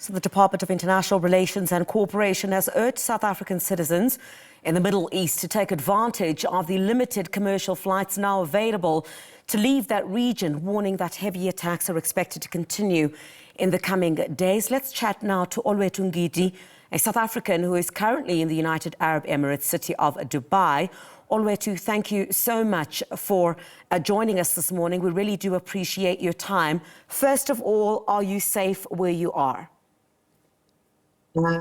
So the Department of International Relations and Cooperation has urged South African citizens in the Middle East to take advantage of the limited commercial flights now available to leave that region, warning that heavy attacks are expected to continue in the coming days. Let's chat now to Olwethu Ngidi, a South African who is currently in the United Arab Emirates city of Dubai. Olwethu, thank you so much for joining us this morning. We really do appreciate your time. First of all, are you safe where you are?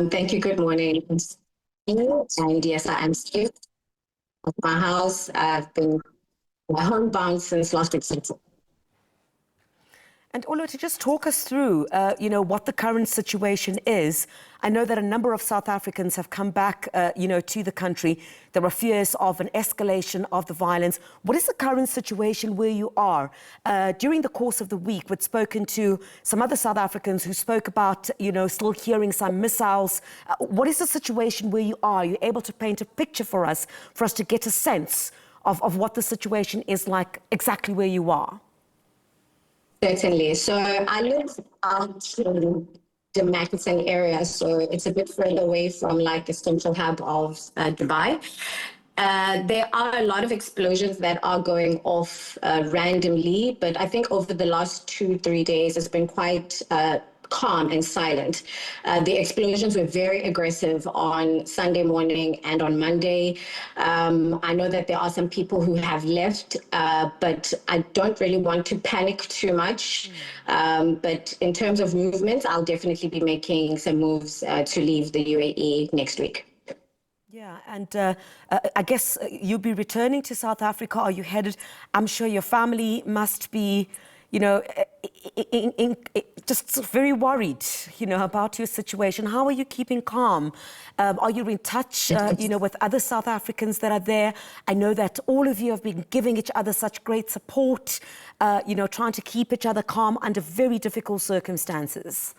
Thank you. Good morning. And yes, I am safe at my house. I've been homebound since last week. And Olwethu, just talk us through, what the current situation is. I know that a number of South Africans have come back, to the country. There are fears of an escalation of the violence. What is the current situation where you are? During the course of the week, we'd spoken to some other South Africans who spoke about, still hearing some missiles. What is the situation where you are? Are you able to paint a picture for us to get a sense of what the situation is like exactly where you are? Certainly. So I live out in the Mackleton area, so it's a bit further away from like the central hub of Dubai. There are a lot of explosions that are going off randomly, but I think over the last 2-3 days, it's been quite calm and silent. The explosions were very aggressive on Sunday morning and on Monday. I know that there are some people who have left, but I don't really want to panic too much. But in terms of movements, I'll definitely be making some moves to leave the UAE next week. Yeah, and I guess you'll be returning to South Africa. Are you headed? I'm sure your family must be, just very worried, about your situation. How are you keeping calm? Are you in touch, with other South Africans that are there? I know that all of you have been giving each other such great support, trying to keep each other calm under very difficult circumstances.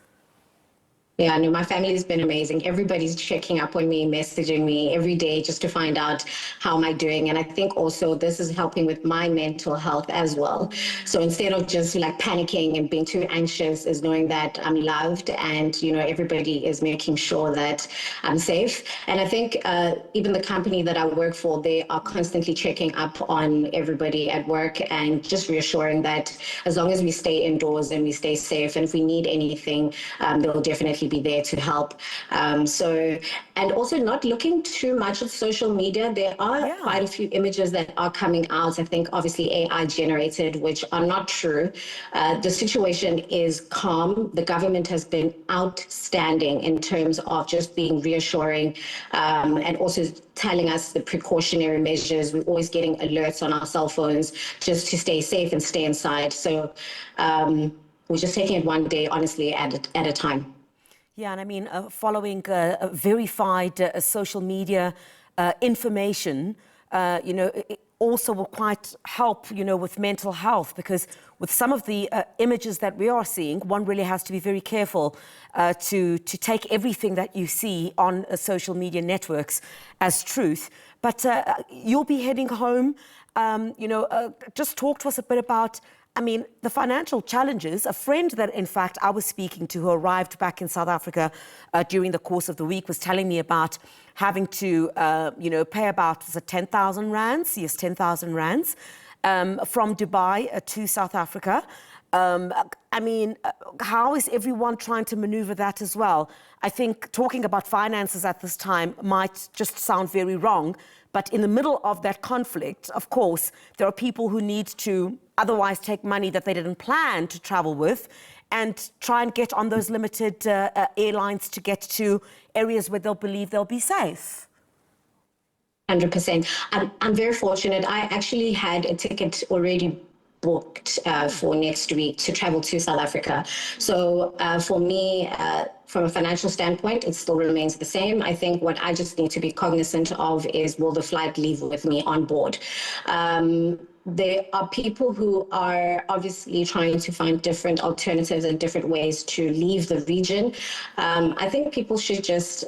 Yeah, no, my family has been amazing. Everybody's checking up on me, messaging me every day just to find out how am I doing. And I think also this is helping with my mental health as well. So instead of just like panicking and being too anxious, is knowing that I'm loved and, everybody is making sure that I'm safe. And I think even the company that I work for, they are constantly checking up on everybody at work and just reassuring that as long as we stay indoors and we stay safe, and if we need anything, they'll definitely be there to help. And also not looking too much at social media. There are quite a few images that are coming out, I think obviously AI generated, which are not true. The situation is calm. The government has been outstanding in terms of just being reassuring and also telling us the precautionary measures. We're always getting alerts on our cell phones just to stay safe and stay inside. So we're just taking it one day, honestly, at a time. Yeah, and I mean, following verified social media information, it also will quite help, with mental health, because with some of the images that we are seeing, one really has to be very careful to take everything that you see on social media networks as truth. But you'll be heading home. Just talk to us a bit about, the financial challenges. A friend that, in fact, I was speaking to who arrived back in South Africa during the course of the week was telling me about having to, pay about 10,000 rands. Yes, 10,000 rands from Dubai to South Africa. How is everyone trying to maneuver that as well? I think talking about finances at this time might just sound very wrong, but in the middle of that conflict, of course, there are people who need to otherwise take money that they didn't plan to travel with and try and get on those limited airlines to get to areas where they'll believe they'll be safe. 100%. I'm very fortunate. I actually had a ticket already booked for next week to travel to South Africa. So for me, from a financial standpoint, it still remains the same. I think what I just need to be cognizant of is, will the flight leave with me on board? there are people who are obviously trying to find different alternatives and different ways to leave the region. I think people should just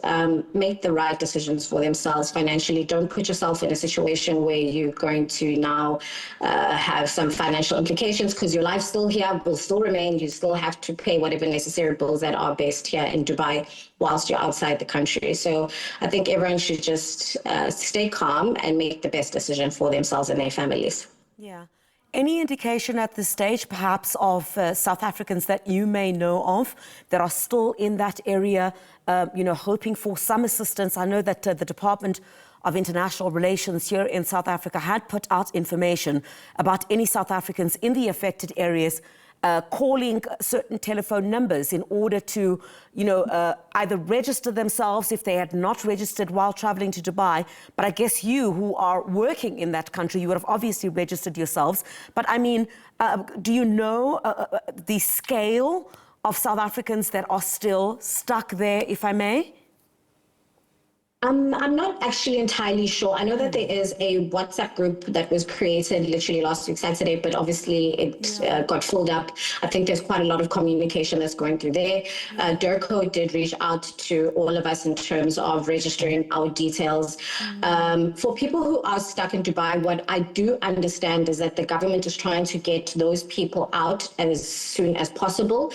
make the right decisions for themselves financially. Don't put yourself in a situation where you're going to now have some financial implications, because your life still here will still remain. You still have to pay whatever necessary bills that are based here in Dubai whilst you're outside the country. So I think everyone should just stay calm and make the best decision for themselves and their families. Yeah. Any indication at this stage, perhaps, of South Africans that you may know of that are still in that area, hoping for some assistance? I know that the Department of International Relations here in South Africa had put out information about any South Africans in the affected areas calling certain telephone numbers in order to, either register themselves if they had not registered while traveling to Dubai. But I guess you, who are working in that country, you would have obviously registered yourselves. But I mean, do you know the scale of South Africans that are still stuck there, if I may? I'm not actually entirely sure. I know that there is a WhatsApp group that was created literally last week, Saturday, but obviously it got filled up. I think there's quite a lot of communication that's going through there. Dirco did reach out to all of us in terms of registering our details. For people who are stuck in Dubai, what I do understand is that the government is trying to get those people out as soon as possible,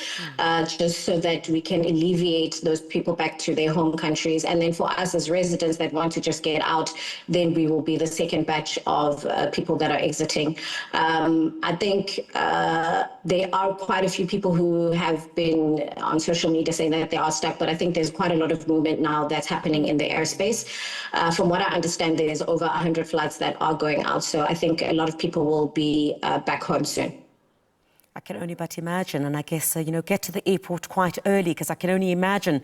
just so that we can alleviate those people back to their home countries. And then for us as residents that want to just get out, then we will be the second batch of people that are exiting. I think there are quite a few people who have been on social media saying that they are stuck, but I think there's quite a lot of movement now that's happening in the airspace. From what I understand, there's over 100 flights that are going out, so I think a lot of people will be back home soon. I can only but imagine, and I guess, get to the airport quite early, because I can only imagine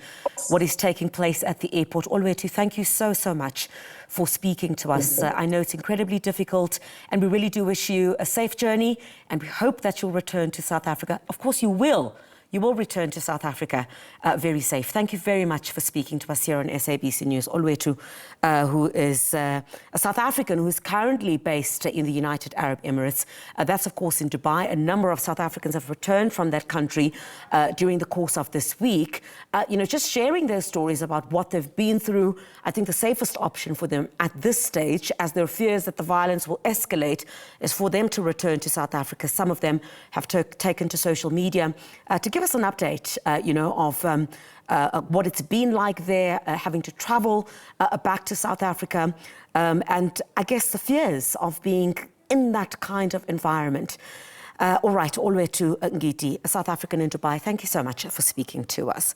what is taking place at the airport. Olwethu, thank you so much for speaking to us. I know it's incredibly difficult, and we really do wish you a safe journey, and we hope that you'll return to South Africa. Of course, you will. You will return to South Africa very safe. Thank you very much for speaking to us here on SABC News. Olwethu, who is a South African who is currently based in the United Arab Emirates. That's, of course, in Dubai. A number of South Africans have returned from that country during the course of this week. Just sharing their stories about what they've been through. I think the safest option for them at this stage, as there are fears that the violence will escalate, is for them to return to South Africa. Some of them have taken to social media to give us an update, of what it's been like there, having to travel back to South Africa, and I guess the fears of being in that kind of environment. All right, Olwethu Ngidi, a South African in Dubai, thank you so much for speaking to us.